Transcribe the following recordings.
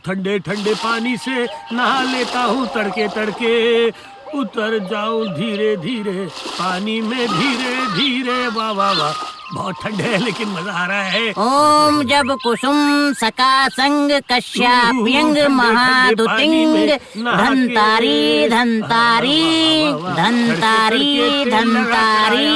ठंडे ठंडे पानी से नहा लेता हूँ तड़के तड़के, उतर जाऊं धीरे धीरे पानी में धीरे धीरे। वाह वाह वाह, बहुत ठंडे है लेकिन मजा आ रहा है। ओम जब कुसुम सका संग कश्यप्यंग महादुतिंग धंतारी धंतारी धंतारी धंतारी।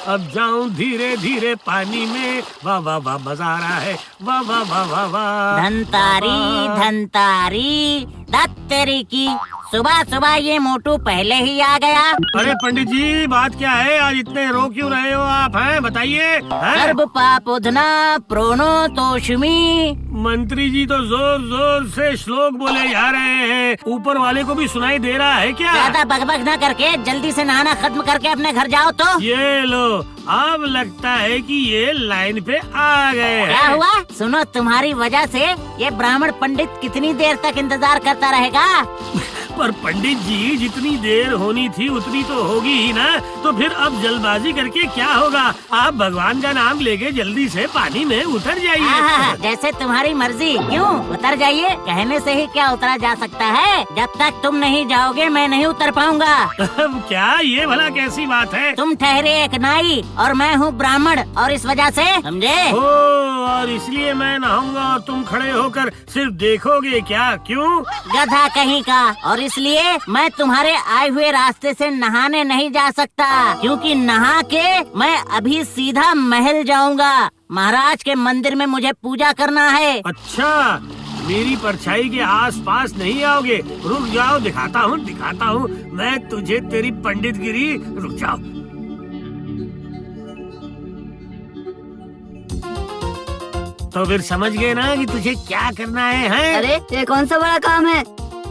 अब जाऊं धीरे धीरे पानी में। वाह वाह वाह, मजा आ रहा है। वाह वाह वाह वाह वाह। धंतारी धंतारी दत्तरी की। सुबह सुबह ये मोटू पहले ही आ गया। अरे पंडित जी, बात क्या है? आज इतने रो क्यों रहे हो आप? हैं बताइए। सर्व पापोधना प्रोनो तोषमी। मंत्री जी तो जोर जोर से श्लोक बोले जा रहे हैं, ऊपर वाले को भी सुनाई दे रहा है क्या? ज्यादा बकबक न करके जल्दी से नहाना खत्म करके अपने घर जाओ तो। ये लो, अब लगता है कि ये लाइन पे आ गए हैं। क्या हुआ? सुनो, तुम्हारी वजह से ये ब्राह्मण पंडित कितनी देर तक इंतजार करता रहेगा? पर पंडित जी, जितनी देर होनी थी उतनी तो होगी ही ना, तो फिर अब जल्दबाजी करके क्या होगा? आप भगवान का नाम लेके जल्दी से पानी में उतर जाइए। जैसे तुम्हारी मर्जी। क्यों उतर जाइए? कहने से ही क्या उतरा जा सकता है? जब तक तुम नहीं जाओगे मैं नहीं उतर पाऊंगा। क्या? ये भला कैसी बात है? तुम ठहरे एक नाई और मैं हूँ ब्राह्मण, और इस वजह से समझे? और इसलिए मैं नहाऊंगा और तुम खड़े होकर सिर्फ देखोगे क्या? क्यों? गधा कहीं का। और इसलिए मैं तुम्हारे आए हुए रास्ते से नहाने नहीं जा सकता, क्योंकि नहा के मैं अभी सीधा महल जाऊंगा। महाराज के मंदिर में मुझे पूजा करना है। अच्छा, मेरी परछाई के आसपास नहीं आओगे? रुक जाओ, दिखाता हूँ मैं तुझे तेरी पंडितगिरी। रुक जाओ। तो फिर समझ गए ना कि तुझे क्या करना है? अरे ये कौन सा बड़ा काम है?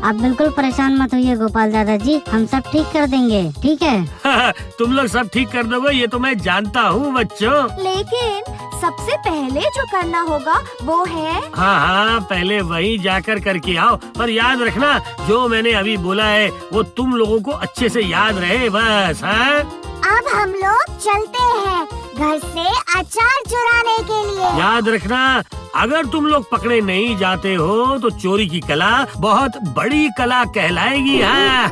आप बिल्कुल परेशान मत होइए गोपाल दादाजी, हम सब ठीक कर देंगे, ठीक है? तुम लोग सब ठीक कर दोगे ये तो मैं जानता हूँ बच्चों। लेकिन सबसे पहले जो करना होगा वो है। हाँ, पहले वहीं जाकर करके आओ, पर याद रखना जो मैंने अभी बोला है वो तुम लोगों को अच्छे से याद रहे बस। हाँ, अब हम लोग चलते हैं घर से अचार चुराने के लिए। याद रखना, अगर तुम लोग पकड़े नहीं जाते हो तो चोरी की कला बहुत बड़ी कला कहलाएगी। हाँ।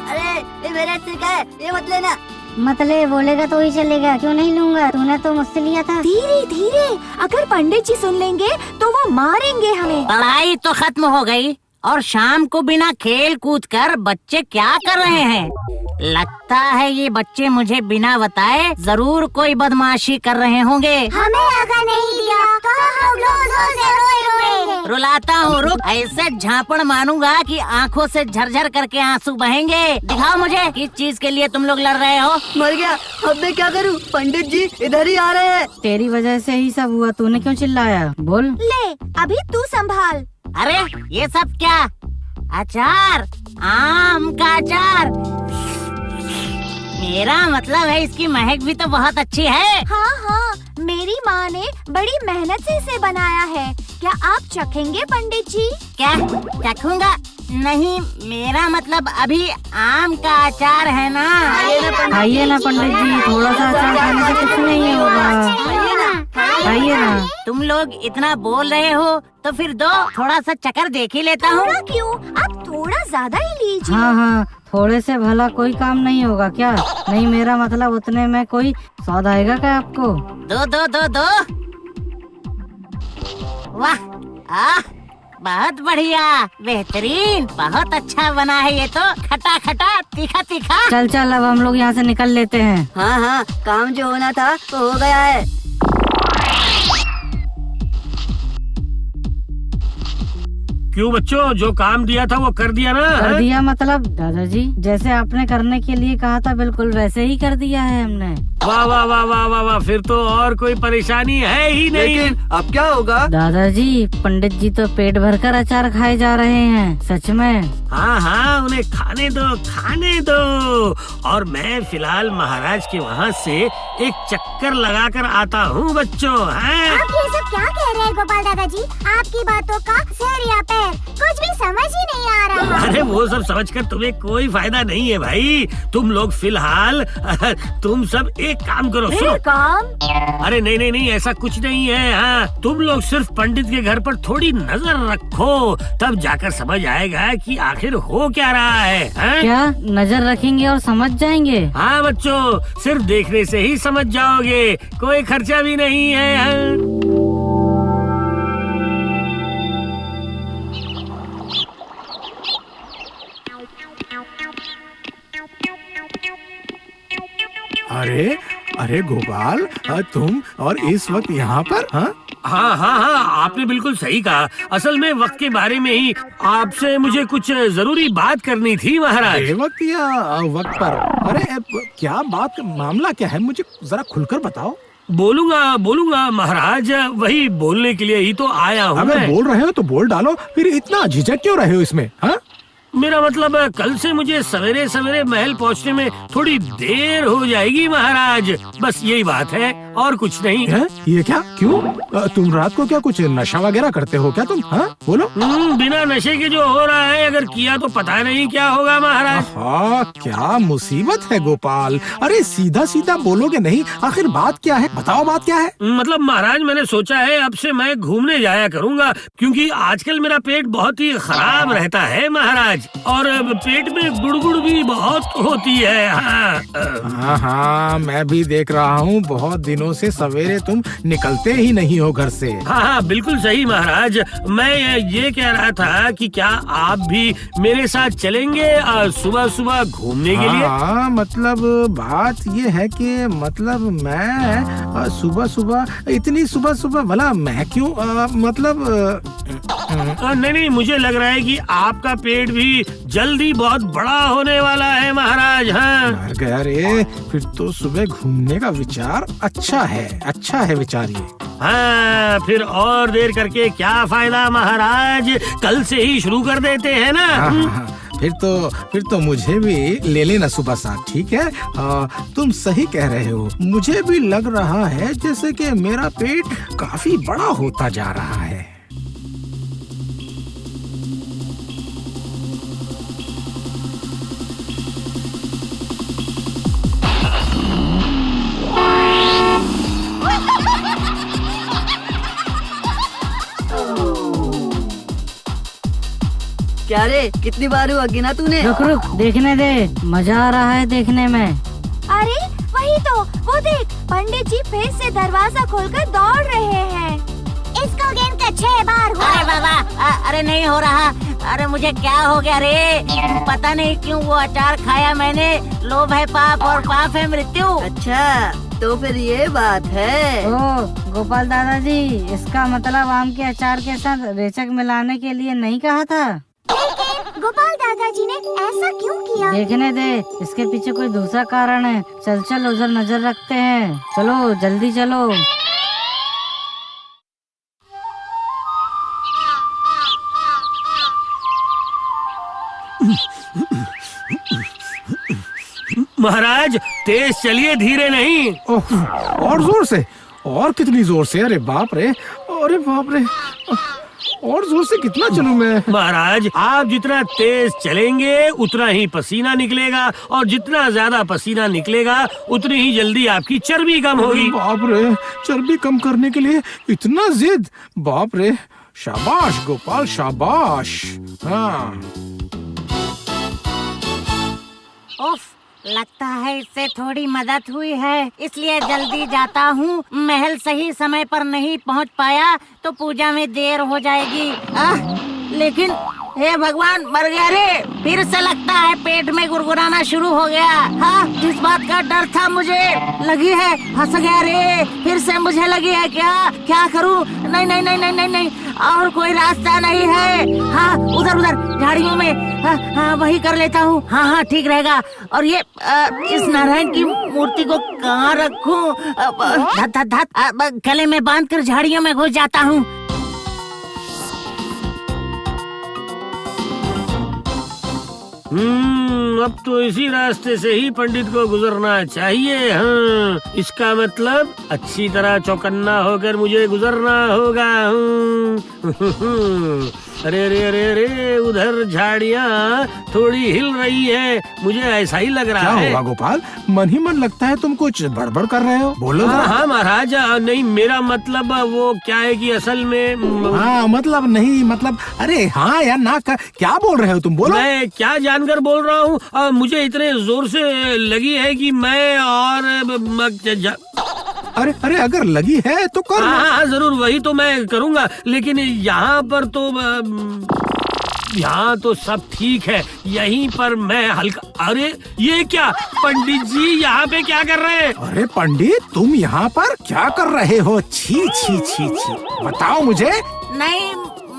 अरे ये मेरा सिर का है, ये मत लेना। मतलब बोलेगा तो ही चलेगा, क्यों नहीं लूंगा? तूने तो मुझसे लिया था। धीरे धीरे, अगर पंडित जी सुन लेंगे तो वो मारेंगे हमें। पढ़ाई तो खत्म हो गई और शाम को बिना खेल कूद कर बच्चे क्या कर रहे हैं? लगता है ये बच्चे मुझे बिना बताए जरूर कोई बदमाशी कर रहे होंगे। हमें अगर नहीं दिया तो हम रोज़ों से रोएंगे। रुलाता हूँ, रुक। ऐसे झापड़ मारूंगा कि आँखों से झरझर करके आंसू बहेंगे। दिखाओ मुझे किस चीज के लिए तुम लोग लड़ रहे हो। मर गया, अब मैं क्या करूँ? पंडित जी इधर ही आ रहे हैं। तेरी वजह से ही सब हुआ, तूने क्यों चिल्लाया? बोल। ले, अभी तू संभाल। अरे ये सब क्या? अचार, आम का अचार। मेरा मतलब है इसकी महक भी तो बहुत अच्छी है। हाँ, मेरी माँ ने बड़ी मेहनत से इसे बनाया है। क्या आप चखेंगे पंडित जी? क्या चखूंगा? नहीं, मेरा मतलब अभी आम का अचार है ना। खाइए ना पंडित जी, थोड़ा सा अचार खाने से कुछ नहीं होगा। खाइए ना। तुम लोग इतना बोल रहे हो तो फिर दो, थोड़ा सा चकर देख ही लेता हूँ। थोड़ा क्यों, आप थोड़ा ज्यादा ही लीजिए। हाँ, थोड़े से भला कोई काम नहीं होगा क्या? नहीं, मेरा मतलब उतने में कोई स्वाद आएगा क्या आपको? दो दो दो दो। वाह, बहुत बढ़िया, बेहतरीन, बहुत अच्छा बना है ये तो। खटा खटा, तीखा तीखा। चल अब हम लोग यहाँ से निकल लेते हैं। हाँ, काम जो होना था तो हो गया है। क्यों बच्चों, जो काम दिया था वो कर दिया ना? कर दिया मतलब दादाजी, जैसे आपने करने के लिए कहा था बिल्कुल वैसे ही कर दिया है हमने। वाह वाह वाह वाह वाह वाह, फिर तो और कोई परेशानी है ही नहीं। लेकिन अब क्या होगा? दादाजी, पंडित जी तो पेट भरकर अचार खाए जा रहे हैं, सच में। हाँ, उन्हें खाने दो। और मैं फिलहाल महाराज के वहाँ से एक चक्कर लगाकर आता हूँ बच्चों। हाँ? आप ये सब क्या कह रहे है गोपाल दादाजी, आपकी बातों का सिर या पैर कुछ भी समझ ही नहीं आ रहा। अरे वो सब समझकर तुम्हें कोई फायदा नहीं है भाई। तुम लोग फिलहाल तुम सब एक काम करो। सुनो। काम? अरे नहीं नहीं नहीं, ऐसा कुछ नहीं है। हाँ, तुम लोग सिर्फ पंडित के घर पर थोड़ी नजर रखो, तब जाकर समझ आएगा कि आखिर हो क्या रहा है। हाँ? क्या नजर रखेंगे और समझ जाएंगे? हाँ बच्चों, सिर्फ देखने से ही समझ जाओगे, कोई खर्चा भी नहीं है। हाँ? अरे अरे गोपाल, तुम और इस वक्त यहाँ पर? हाँ हाँ हाँ हाँ, आपने बिल्कुल सही कहा। असल में वक्त के बारे में ही आपसे मुझे कुछ जरूरी बात करनी थी महाराज। वक्त या वक्त पर? अरे क्या बात, मामला क्या है, मुझे जरा खुलकर बताओ। बोलूंगा महाराज, वही बोलने के लिए ही तो आया हूँ। अगर बोल रहे हो तो बोल डालो, फिर इतना झिझक क्यों रहे हो इसमें? हाँ, मेरा मतलब कल से मुझे सवेरे सवेरे महल पहुँचने में थोड़ी देर हो जाएगी महाराज, बस यही बात है और कुछ नहीं है। ये क्या, क्यों? तुम रात को क्या कुछ नशा वगैरह करते हो क्या तुम? हाँ बोलो। बिना नशे के जो हो रहा है, अगर किया तो पता नहीं क्या होगा महाराज। हाँ, क्या मुसीबत है गोपाल। अरे सीधा सीधा बोलोगे नहीं, आखिर बात क्या है, बताओ बात क्या है। मतलब महाराज, मैंने सोचा है अब से मैं घूमने जाया करूँगा, क्योंकि आजकल मेरा पेट बहुत ही खराब रहता है महाराज, और पेट में गुड़गुड़ भी बहुत होती है। हाँ हाँ, मैं भी देख रहा हूँ, बहुत दिनों से सवेरे तुम निकलते ही नहीं हो घर से। हाँ, बिल्कुल सही महाराज। मैं ये कह रहा था कि क्या आप भी मेरे साथ चलेंगे सुबह सुबह घूमने के लिए? हाँ, मतलब बात ये है कि मतलब मैं सुबह सुबह, इतनी सुबह सुबह भला मैं क्यों, मतलब नहीं, मुझे लग रहा है कि आपका पेट भी जल्दी बहुत बड़ा होने वाला है महाराज। हाँ मर गया रे, फिर तो सुबह घूमने का विचार अच्छा है विचार ये। हाँ, फिर और देर करके क्या फायदा महाराज, कल से ही शुरू कर देते हैं ना। हाँ, फिर तो मुझे भी ले लेना सुबह साथ, ठीक है? तुम सही कह रहे हो, मुझे भी लग रहा है जैसे कि मेरा पेट काफी बड़ा होता जा रहा है। क्या रे, कितनी बार हुआ गिना तूने? रुक देखने दे, मजा आ रहा है देखने में। अरे वही तो, वो देख, पंडित जी फिर से दरवाजा खोलकर दौड़ रहे हैं। इसको गिन के 6 बार हुआ। अरे बाबा, अरे नहीं हो रहा। अरे मुझे क्या हो गया रे, पता नहीं क्यों वो अचार खाया मैंने। लोभ है पाप और पाप है मृत्यु। अच्छा, तो फिर ये बात है। ओ गोपाल दादाजी, इसका मतलब आम के अचार के साथ रेचक मिलाने के लिए नहीं कहा था? लेकिन गोपाल दादाजी ने ऐसा क्यों किया? देखने दे, इसके पीछे कोई दूसरा कारण है। चल उधर नजर रखते हैं, चलो जल्दी चलो। महाराज तेज चलिए, धीरे नहीं। और जोर से, और कितनी जोर से? अरे बाप रे, अरे बाप रे, और जोर से कितना चलूं मैं? महाराज आप जितना तेज चलेंगे उतना ही पसीना निकलेगा, और जितना ज्यादा पसीना निकलेगा उतनी ही जल्दी आपकी चर्बी कम होगी। बाप रे, चर्बी कम करने के लिए इतना जिद? बाप रे, शाबाश गोपाल शाबाश। हाँ उफ, लगता है इससे थोड़ी मदद हुई है, इसलिए जल्दी जाता हूँ। महल सही समय पर नहीं पहुँच पाया तो पूजा में देर हो जाएगी। लेकिन हे भगवान, मर गया रे। फिर से लगता है पेट में गुरगुराना शुरू हो गया। हाँ, जिस बात का डर था मुझे लगी है, फंस गया रे। फिर से मुझे लगी है, क्या करूँ? नहीं नहीं नहीं नहीं नहीं नहीं, और कोई रास्ता नहीं है। हाँ, उधर झाड़ियों में, हाँ वही कर लेता हूँ। हाँ ठीक रहेगा। और ये इस नारायण की मूर्ति को कहाँ रखूँ? गले में बांधकर झाड़ियों में घुस जाता हूँ। अब तो इसी रास्ते से ही पंडित को गुजरना चाहिए। हाँ, इसका मतलब अच्छी तरह चौकन्ना होकर मुझे गुजरना होगा। अरे अरे अरे अरे, उधर झाड़ियाँ थोड़ी हिल रही है, मुझे ऐसा ही लग रहा क्या है। हुआ गोपाल, मन ही मन लगता है तुम कुछ बड़बड़ कर रहे हो, बोलो हाँ जरा। हाँ महाराज, नहीं मेरा मतलब वो क्या है कि असल में हाँ मतलब नहीं, मतलब अरे हाँ या ना क्या बोल रहे हो तुम, बोलो। मैं क्या जानकर बोल रहा हूँ, मुझे इतने जोर से लगी है कि मैं और अरे अरे, अगर लगी है तो कर। हाँ जरूर, वही तो मैं करूँगा, लेकिन यहाँ पर तो यहाँ तो सब ठीक है, यहीं पर मैं हल्का। अरे ये क्या पंडित जी, यहाँ पे क्या कर रहे हैं? अरे पंडित, तुम यहाँ पर क्या कर रहे हो? छी छी छी छी, बताओ मुझे। नहीं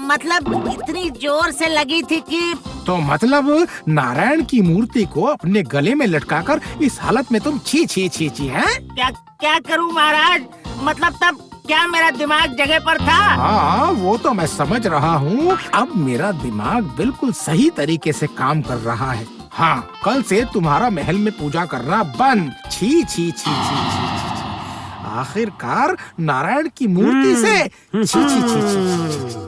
मतलब इतनी जोर से लगी थी कि। तो मतलब नारायण की मूर्ति को अपने गले में लटकाकर इस हालत में तुम छी छी छी छी हैं? क्या करूं महाराज, मतलब तब क्या मेरा दिमाग जगह पर था? हाँ वो तो मैं समझ रहा हूँ, अब मेरा दिमाग बिल्कुल सही तरीके से काम कर रहा है। हाँ, कल से तुम्हारा महल में पूजा करना बंद। छी छी छी छी छी, आखिरकार नारायण की मूर्ति से छी छी छी छी।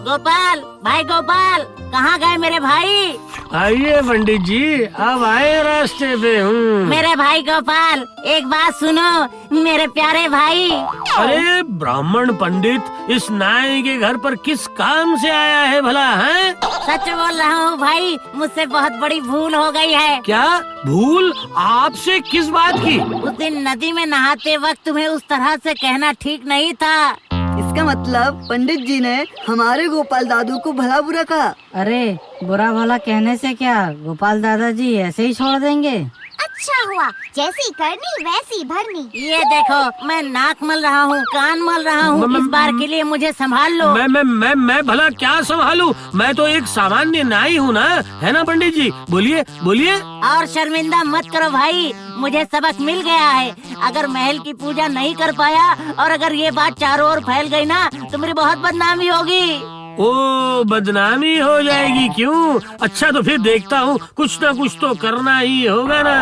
गोपाल भाई, गोपाल कहाँ गए मेरे भाई? आइए पंडित जी, अब आए रास्ते पे हूँ। मेरे भाई गोपाल, एक बात सुनो मेरे प्यारे भाई। अरे ब्राह्मण पंडित, इस नाई के घर पर किस काम से आया है भला? है सच बोल रहा हूँ भाई, मुझसे बहुत बड़ी भूल हो गई है। क्या भूल? आपसे किस बात की? उस दिन नदी में नहाते वक्त तुम्हें उस तरह से कहना ठीक नहीं था। इसका मतलब पंडित जी ने हमारे गोपाल दादू को भला बुरा कहा। अरे बुरा भला कहने से क्या, गोपाल दादाजी ऐसे ही छोड़ देंगे? अच्छा हुआ, जैसी करनी वैसी भरनी। ये देखो, मैं नाक मल रहा हूँ, कान मल रहा हूँ, इस बार के लिए मुझे संभाल लो। मैं भला क्या संभालूं? मैं तो एक सामान्य नाई हूँ ना, है ना पंडित जी? बोलिए बोलिए। और शर्मिंदा मत करो भाई, मुझे सबक मिल गया है। अगर महल की पूजा नहीं कर पाया और अगर ये बात चारों ओर फैल गई ना, तो मेरी बहुत बदनामी होगी। ओ, बदनामी हो जाएगी? क्यों? अच्छा तो फिर देखता हूँ, कुछ ना कुछ तो करना ही होगा ना।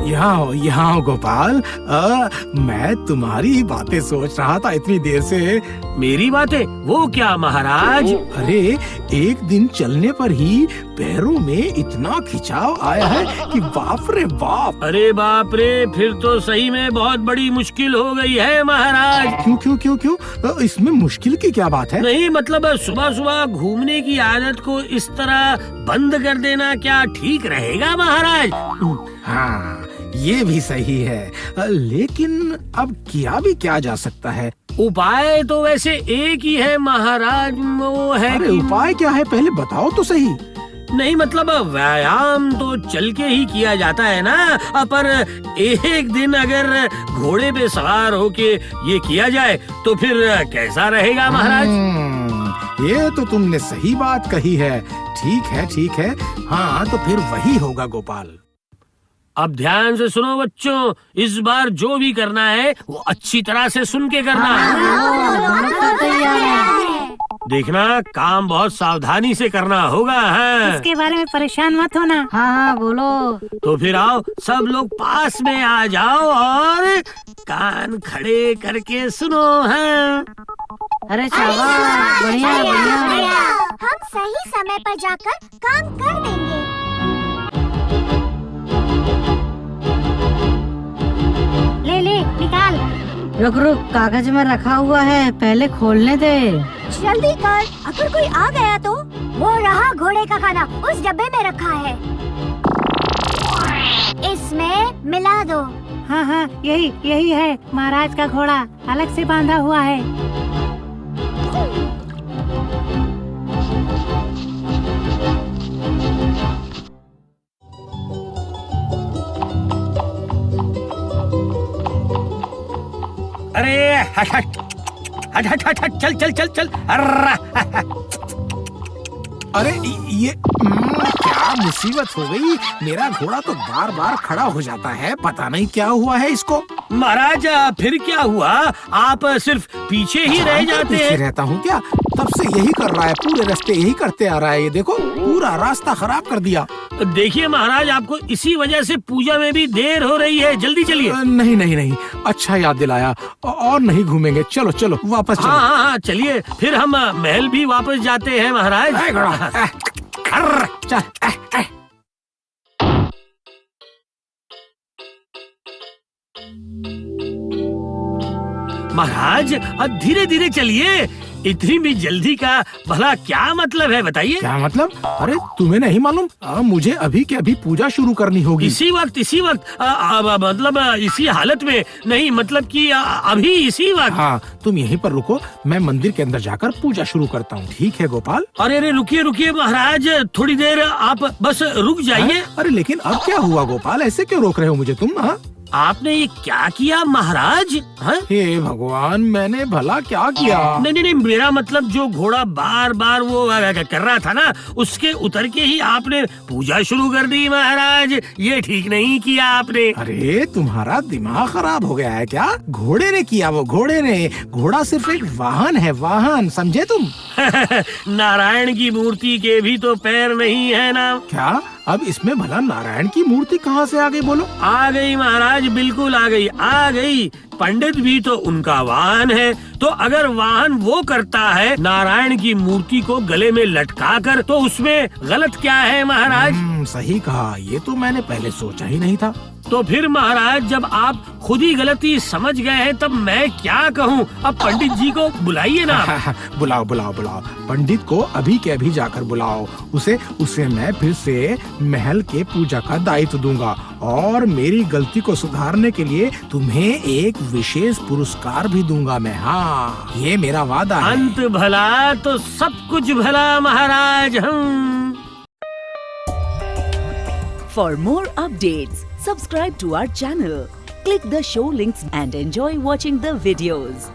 यहाँ हो गोपाल, मैं तुम्हारी बातें सोच रहा था इतनी देर से। मेरी बातें? वो क्या महाराज? अरे एक दिन चलने पर ही पैरों में इतना खिंचाव आया है कि बाप रे बाप। अरे बाप रे, फिर तो सही में बहुत बड़ी मुश्किल हो गई है महाराज। क्यों क्यों क्यों क्यों, इसमें मुश्किल की क्या बात है? नहीं मतलब सुबह सुबह घूमने की आदत को इस तरह बंद कर देना क्या ठीक रहेगा महाराज? हाँ ये भी सही है, लेकिन अब किया भी क्या जा सकता है? उपाय तो वैसे एक ही है महाराज, वो है अरे कि... उपाय क्या है, पहले बताओ तो सही। नहीं मतलब व्यायाम तो चल के ही किया जाता है ना, पर एक दिन अगर घोड़े पे सवार होके ये किया जाए तो फिर कैसा रहेगा महाराज? ये तो तुमने सही बात कही है। ठीक है, हाँ तो फिर वही होगा गोपाल। अब ध्यान से सुनो बच्चों, इस बार जो भी करना है वो अच्छी तरह से सुन के करना है। देखना, काम बहुत सावधानी से करना होगा। है इसके बारे में परेशान मत होना। हाँ बोलो। तो फिर आओ, सब लोग पास में आ जाओ और कान खड़े करके सुनो। है अरे शाबाश, बढ़िया बढ़िया। हम सही समय पर जाकर काम कर देंगे। ले निकाल। रुक कागज में रखा हुआ है, पहले खोलने दे। जल्दी कर, अगर कोई आ गया तो। वो रहा घोड़े का खाना, उस डब्बे में रखा है, इसमें मिला दो। हाँ यही है महाराज का घोड़ा, अलग से बांधा हुआ है। अरे हट हट हट हट हट हट, चल चल चल चल। अर्रा, अरे ये क्या मुसीबत हो गई। मेरा घोड़ा तो बार बार खड़ा हो जाता है, पता नहीं क्या हुआ है इसको। महाराज फिर क्या हुआ? आप सिर्फ पीछे ही रह जाते पीछे हैं। रहता हूँ क्या? तब से यही कर रहा है, पूरे रास्ते यही करते आ रहा है। ये देखो पूरा रास्ता खराब कर दिया। देखिए महाराज, आपको इसी वजह से पूजा में भी देर हो रही है। जल्दी चलिए। नहीं नहीं नहीं, अच्छा याद दिलाया। और नहीं घूमेंगे, चलो चलो वापस चलो। हाँ हाँ हाँ, चलिए फिर हम महल भी वापस जाते हैं महाराज। ए, घोड़ा, अर्र, चल, महाराज धीरे धीरे चलिए। इतनी भी जल्दी का भला क्या मतलब है, बताइए। क्या मतलब? अरे तुम्हें नहीं मालूम? मुझे अभी के अभी पूजा शुरू करनी होगी। इसी वक्त मतलब इसी हालत में नहीं, मतलब कि अभी इसी वक्त। हाँ, तुम यहीं पर रुको, मैं मंदिर के अंदर जाकर पूजा शुरू करता हूँ। ठीक है गोपाल? अरे अरे रुकिए रुकिए महाराज, थोड़ी देर आप बस रुक जाइए। हाँ? अरे लेकिन अब क्या हुआ गोपाल, ऐसे क्यों रोक रहे हो मुझे तुम? हाँ? आपने ये क्या किया महाराज? हाँ? हे भगवान, मैंने भला क्या किया? नहीं नहीं नहीं, मेरा मतलब जो घोड़ा बार बार वो कर रहा था ना, उसके उतर के ही आपने पूजा शुरू कर दी महाराज। ये ठीक नहीं किया आपने। अरे तुम्हारा दिमाग खराब हो गया है क्या? घोड़े ने किया, वो घोड़े ने। घोड़ा सिर्फ एक वाहन है, वाहन, समझे तुम? नारायण की मूर्ति के भी तो पैर नहीं है ना। क्या? अब इसमें भला नारायण की मूर्ति कहाँ से आ गई बोलो? आ गई महाराज, बिल्कुल आ गई, आ गई। पंडित भी तो उनका वाहन है, तो अगर वाहन वो करता है नारायण की मूर्ति को गले में लटका कर, तो उसमें गलत क्या है महाराज? सही कहा, ये तो मैंने पहले सोचा ही नहीं था। तो फिर महाराज, जब आप खुद ही गलती समझ गए हैं, तब मैं क्या कहूँ? अब पंडित जी को बुलाइए ना। बुलाओ बुलाओ बुलाओ, पंडित को अभी के अभी जाकर बुलाओ। उसे मैं फिर से महल के पूजा का दायित्व दूंगा, और मेरी गलती को सुधारने के लिए तुम्हें एक विशेष पुरस्कार भी दूंगा मैं। हाँ, ये मेरा वादा है। अंत भला तो सब कुछ भला महाराज। हम For more updates, subscribe to our channel, click the show links and enjoy watching the videos.